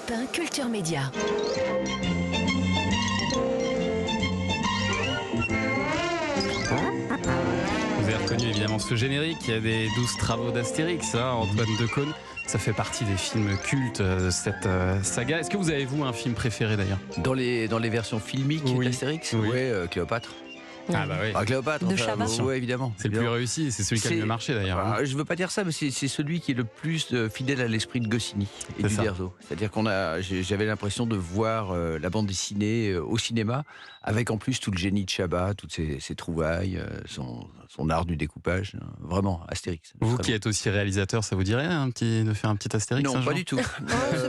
Europe 1 Culture Média. Vous avez reconnu évidemment ce générique des 12 travaux d'Astérix, Antoine Decaune. Ça fait partie des films cultes de cette saga. Est-ce que vous avez, vous, un film préféré d'ailleurs ? Dans les versions filmiques d'Astérix, Oui. Cléopâtre. Ah bah oui. Cléopâtre, De Chabat. ouais, évidemment. C'est le plus réussi, c'est celui qui a le mieux marché d'ailleurs. Je veux pas dire ça, mais c'est celui qui est le plus fidèle à l'esprit de Goscinny et C'est du ça. Uderzo. C'est-à-dire j'avais l'impression de voir la bande dessinée au cinéma, avec en plus tout le génie de Chabat, toutes ses trouvailles, son art du découpage. Vraiment, Astérix. Vous Très qui êtes aussi réalisateur, ça vous dirait de faire un petit Astérix Non, un pas jour ? du tout.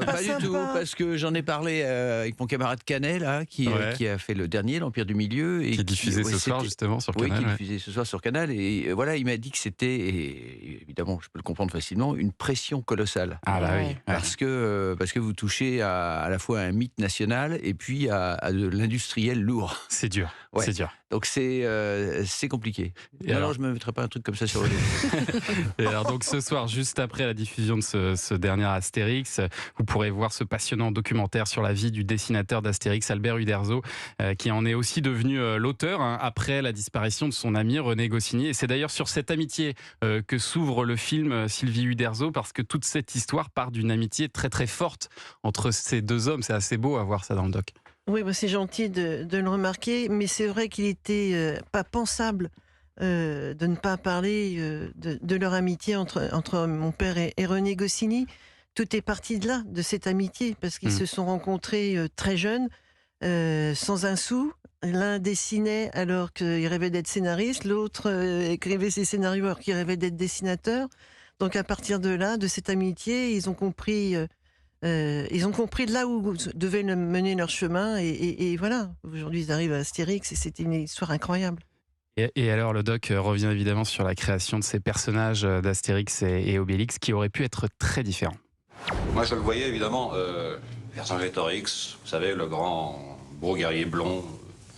Pas du tout, parce que j'en ai parlé avec mon camarade Canet, là, qui a fait le dernier, l'Empire du Milieu. Et Qui est diffusé ce soir justement sur Canal. Qui est diffusé ce soir sur Canal. Et voilà, il m'a dit que c'était, et évidemment, je peux le comprendre facilement, une pression colossale. Ah bah oui. Parce que vous touchez à la fois à un mythe national et puis à de l'industriel lourd. C'est dur, Ouais. c'est dur. Donc c'est compliqué. Et alors je me mettrai pas un truc comme ça sur le dos. Et alors donc ce soir, juste après la diffusion de ce dernier Astérix, vous pourrez voir ce passionnant documentaire sur la vie du dessinateur d'Astérix, Albert Uderzo, qui en est aussi devenu l'auteur après la disparition de son ami René Goscinny. Et c'est d'ailleurs sur cette amitié que s'ouvre le film Sylvie Uderzo, parce que toute cette histoire part d'une amitié très très forte entre ces deux hommes. C'est assez beau à voir ça dans le doc. Oui, bah c'est gentil de le remarquer, mais c'est vrai qu'il était pas pensable de ne pas parler de leur amitié entre mon père et René Goscinny. Tout est parti de là, de cette amitié, parce qu'ils se sont rencontrés très jeunes, sans un sou. L'un dessinait alors qu'il rêvait d'être scénariste, l'autre écrivait ses scénarios alors qu'il rêvait d'être dessinateur. Donc à partir de là, de cette amitié, ils ont compris de là où devaient mener leur chemin, et voilà. Aujourd'hui, ils arrivent à Astérix et c'était une histoire incroyable. Et alors le doc revient évidemment sur la création de ces personnages d'Astérix et Obélix qui auraient pu être très différents. Moi, je le voyais évidemment, Vercingétorix, vous savez, le grand beau guerrier blond.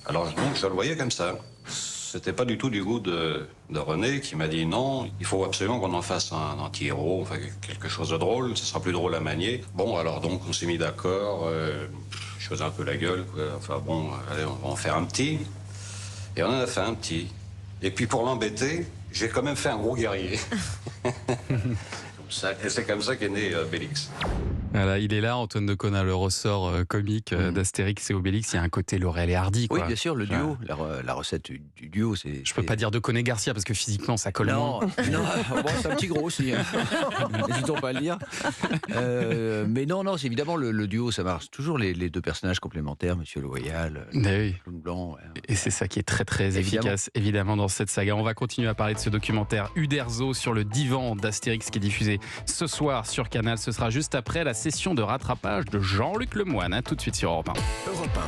Alors, donc, je le voyais comme ça. C'était pas du tout du goût de René, qui m'a dit non, il faut absolument qu'on en fasse un anti-héros, enfin quelque chose de drôle, ce sera plus drôle à manier. Bon, alors donc, on s'est mis d'accord, je faisais un peu la gueule, quoi. Enfin bon, allez, on va en faire un petit. Et on en a fait un petit. Et puis pour l'embêter, j'ai quand même fait un gros guerrier. Et c'est comme ça qu'est né Bélix. Voilà, il est là, Antoine Decaune, le ressort comique d'Astérix et Obélix. Il y a un côté Laurel et Hardy, quoi. Oui, bien sûr, le duo, la recette du duo, c'est... Je peux pas dire Decaune et Garcia parce que physiquement ça colle moins. Non, bon, c'est un petit gros aussi. N'hésitons pas à le dire. Mais non, c'est évidemment le duo, ça marche toujours, les deux personnages complémentaires, Monsieur Loyal, Oui. Clown Blanc. Ouais. Et c'est ça qui est très très efficace, évidemment, dans cette saga. On va continuer à parler de ce documentaire Uderzo sur le divan d'Astérix qui est diffusé ce soir sur Canal. Ce sera juste après la session de rattrapage de Jean-Luc Lemoyne. Tout de suite sur Europe 1. Europe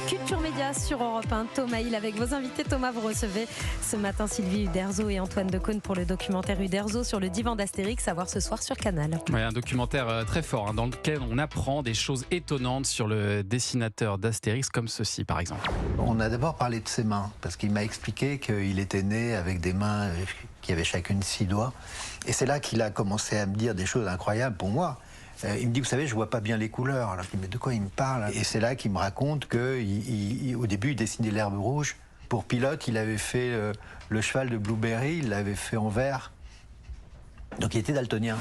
Culture Média sur Europe 1, Thomas Hill avec vos invités. Thomas, vous recevez ce matin Sylvie Uderzo et Antoine Decaune pour le documentaire Uderzo sur le divan d'Astérix, à voir ce soir sur Canal. Ouais, un documentaire très fort dans lequel on apprend des choses étonnantes sur le dessinateur d'Astérix, comme ceci par exemple. On a d'abord parlé de ses mains, parce qu'il m'a expliqué qu'il était né avec des mains qui avaient chacune 6 doigts. Et c'est là qu'il a commencé à me dire des choses incroyables pour moi. Il me dit, vous savez, je vois pas bien les couleurs. Alors je dis, mais de quoi il me parle? Et c'est là qu'il me raconte qu'au début, il dessinait l'herbe rouge. Pour Pilote, il avait fait le cheval de Blueberry, il l'avait fait en vert. Donc il était daltonien.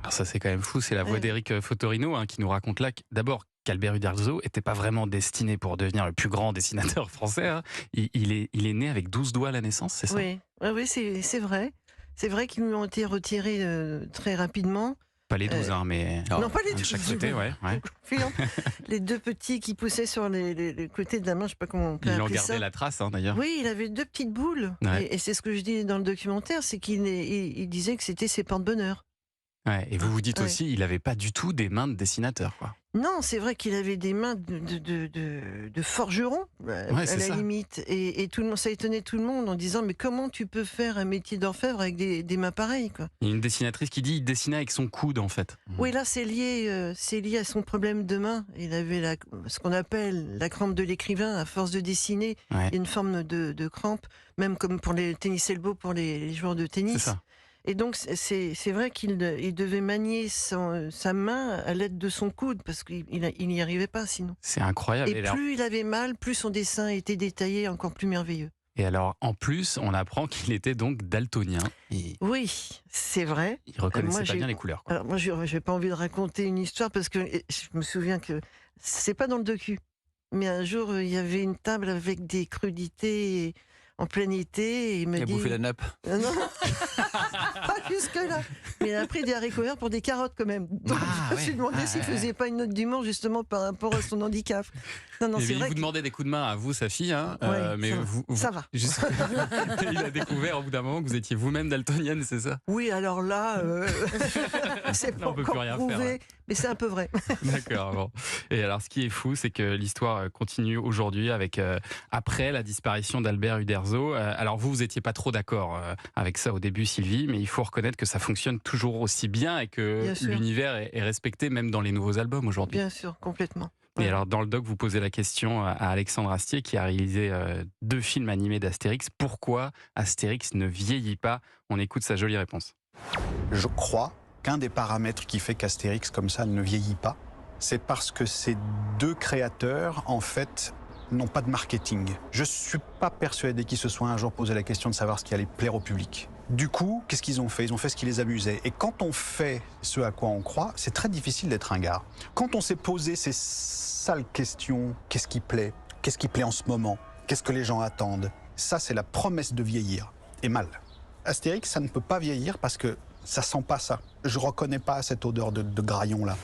Alors ça c'est quand même fou, c'est la voix d'Éric Fotorino qui nous raconte là d'abord qu'Albert Uderzo n'était pas vraiment destiné pour devenir le plus grand dessinateur français. Il est né avec 12 doigts à la naissance, c'est ça? Oui, c'est vrai. C'est vrai qu'ils lui ont été retirés très rapidement. Pas les 12, mais non, pas les de 12. chaque côté, ouais. Les deux petits qui poussaient sur les côtés de la main, je sais pas comment on peut Ils appeler ont ça. gardé la trace, d'ailleurs. Oui, il avait 2 petites boules. Ouais. Et c'est ce que je dis dans le documentaire, c'est qu'il disait que c'était ses porte-bonheur. Ouais, et vous vous dites aussi, il n'avait pas du tout des mains de dessinateur, quoi. Non, c'est vrai qu'il avait des mains de forgeron, à la limite. Et tout le monde, ça étonnait tout le monde en disant, mais comment tu peux faire un métier d'orfèvre avec des mains pareilles, quoi. Il y a une dessinatrice qui dit qu'il dessinait avec son coude, en fait. Oui, là, c'est lié à son problème de main. Il avait ce qu'on appelle la crampe de l'écrivain. À force de dessiner, il y a une forme de crampe, même comme pour les tennis elbow, pour les joueurs de tennis. C'est ça. Et donc, c'est vrai qu'il devait manier sa main à l'aide de son coude, parce qu'il n'y arrivait pas sinon. C'est incroyable. Et plus il avait mal, plus son dessin était détaillé, encore plus merveilleux. Et alors, en plus, on apprend qu'il était donc daltonien. Oui, c'est vrai. Il reconnaissait pas bien les couleurs, quoi. Alors moi, je n'ai pas envie de raconter une histoire, parce que je me souviens que c'est pas dans le docu. Mais un jour, il y avait une table avec des crudités en plein été, et il me Il a dit... bouffé la nappe. Non, pas jusque-là. Mais il a pris des haricots verts pour des carottes quand même. Donc je me suis demandé s'il faisait pas une note d'humour justement par rapport à son handicap. Non, Mais c'est il vrai vous demandait des coups de main à vous, sa fille, hein, Ouais, mais ça va. Il a découvert au bout d'un moment que vous étiez vous-même daltonienne, c'est ça? Oui, alors là, c'est Là, pas on peut plus encore rien prouvé, faire, mais c'est un peu vrai. D'accord. Bon. Et alors, ce qui est fou, c'est que l'histoire continue aujourd'hui avec après la disparition d'Albert Uderzo. Alors vous étiez pas trop d'accord avec ça au début, Sylvie, mais il faut reconnaître que ça fonctionne toujours aussi bien et que Bien sûr. l'univers est respecté même dans les nouveaux albums aujourd'hui. Bien sûr, complètement. Et Ouais. alors, dans le doc, vous posez la question à Alexandre Astier, qui a réalisé 2 films animés d'Astérix. Pourquoi Astérix ne vieillit pas? On écoute sa jolie réponse. Je crois qu'un des paramètres qui fait qu'Astérix, comme ça, ne vieillit pas, c'est parce que ces 2 créateurs, en fait, n'ont pas de marketing. Je ne suis pas persuadé qu'ils se soient un jour posé la question de savoir ce qui allait plaire au public. Du coup, qu'est-ce qu'ils ont fait? Ils ont fait ce qui les amusait. Et quand on fait ce à quoi on croit, c'est très difficile d'être ringard. Quand on s'est posé ces sales questions, qu'est-ce qui plaît? Qu'est-ce qui plaît en ce moment? Qu'est-ce que les gens attendent? Ça, c'est la promesse de vieillir. Et mal. Astérix, ça ne peut pas vieillir parce que ça sent pas ça. Je reconnais pas cette odeur de graillon là.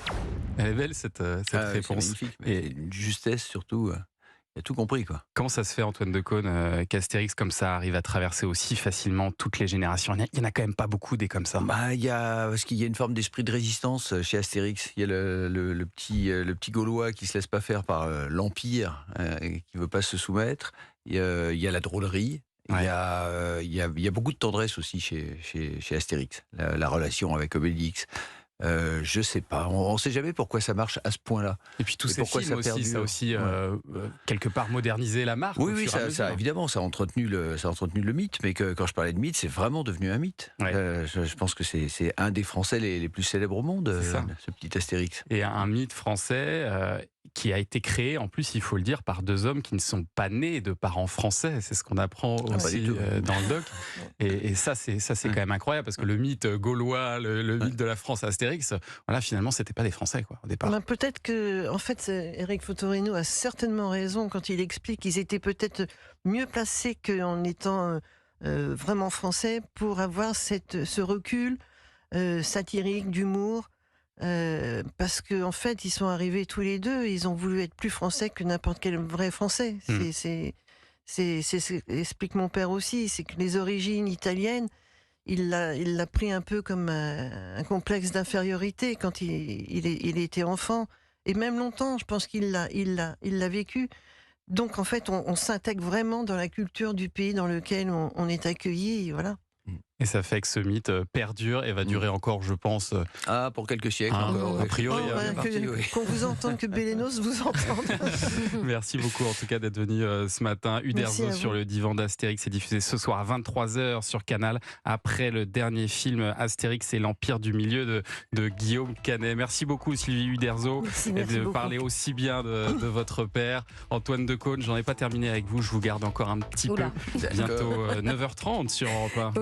Elle est belle, cette C'est réponse. magnifique. Et- Et une justesse surtout. Il a tout compris, quoi. Comment ça se fait, Antoine Decaune, qu'Astérix, comme ça, arrive à traverser aussi facilement toutes les générations? Il y en a quand même pas beaucoup des comme ça. Bah, parce qu'il y a une forme d'esprit de résistance chez Astérix. Il y a le petit Gaulois qui se laisse pas faire par l'Empire, qui veut pas se soumettre. Il y a la drôlerie. Ouais. Il y a beaucoup de tendresse aussi chez Astérix. La relation avec Obélix. Je sais pas. On sait jamais pourquoi ça marche à ce point-là. Et puis tous Et ces pourquoi films ça aussi, perdure ça a aussi quelque part modernisé la marque. Oui, au oui, fur et à mesure. évidemment, ça a entretenu le mythe. Mais quand je parlais de mythe, c'est vraiment devenu un mythe. Ouais. Je pense que c'est un des Français les plus célèbres au monde, C'est ça. ce petit Astérix. Et un mythe français qui a été créé, en plus, il faut le dire, par 2 hommes qui ne sont pas nés de parents français. C'est ce qu'on apprend pas aussi du tout. dans le doc. Et ça, c'est quand même incroyable, parce que le mythe gaulois, le mythe de la France à Astérix, voilà, finalement, c'était pas des Français, quoi, au départ. Ben, peut-être que, en fait, Eric Fotorino a certainement raison quand il explique qu'ils étaient peut-être mieux placés qu'en étant vraiment français pour avoir ce recul satirique, d'humour. Parce qu'en fait, ils sont arrivés tous les deux, ils ont voulu être plus français que n'importe quel vrai français. C'est ce qu'explique mon père aussi, c'est que les origines italiennes, il l'a pris un peu comme un complexe d'infériorité quand il était enfant. Et même longtemps, je pense qu'il l'a vécu. Donc en fait, on s'intègre vraiment dans la culture du pays dans lequel on est accueilli. Voilà. Et ça fait que ce mythe perdure et va durer encore, je pense, Pour quelques siècles Ah, encore. a priori, Oh, bien parti, oui. qu'on vous entende, que Bélénos vous entende. Merci beaucoup en tout cas d'être venu ce matin. Merci Uderzo à vous. sur le divan d'Astérix est diffusé ce soir à 23h sur Canal, après le dernier film Astérix et l'Empire du Milieu de Guillaume Canet. Merci beaucoup Sylvie Uderzo Merci de beaucoup. parler aussi bien de votre père. Antoine Decaune, j'en ai pas terminé avec vous, je vous garde encore un petit Oula. peu. Bientôt 9h30 sur Europe 1.